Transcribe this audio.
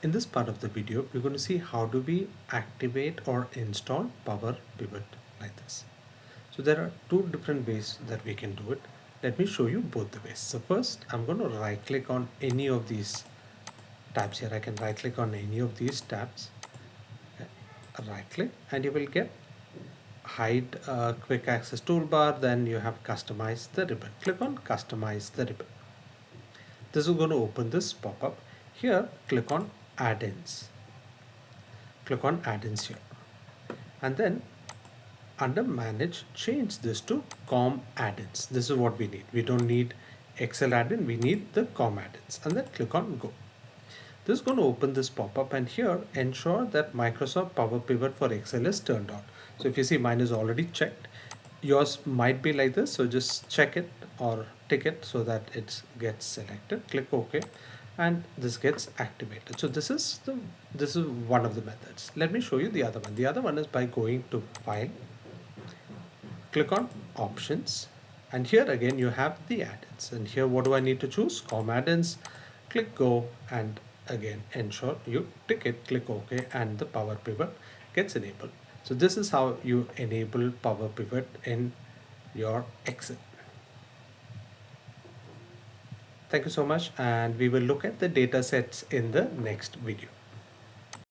In this part of the video, we're going to see how do we activate or install Power Pivot like this. So there are two different ways that we can do it. Let me show you both the ways. So first, I'm going to right click on any of these tabs here. I can right click on any of these tabs, right click, and you will get hide quick access toolbar. Then you have customize the ribbon. Click on customize the ribbon. This is going to open this pop-up. Here, click on add-ins. Click on add-ins here. And then under manage, change this to com add-ins. This is what we need. We don't need Excel add-in, we need the com add-ins. And then click on go. This is going to open this pop-up, and here ensure that Microsoft Power Pivot for Excel is turned on. So if you see, mine is already checked. Yours might be like this, so just check it or tick it so that it gets selected. Click OK, and this gets activated. So this is one of the methods. Let me show you the other one. The other one is by going to File, click on Options, and here again you have the add-ins. And here what do I need to choose? Com add-ins. Click Go, and again ensure you tick it. Click OK, and the Power Pivot gets enabled. So this is how you enable Power Pivot in your Excel. Thank you so much, and we will look at the data sets in the next video.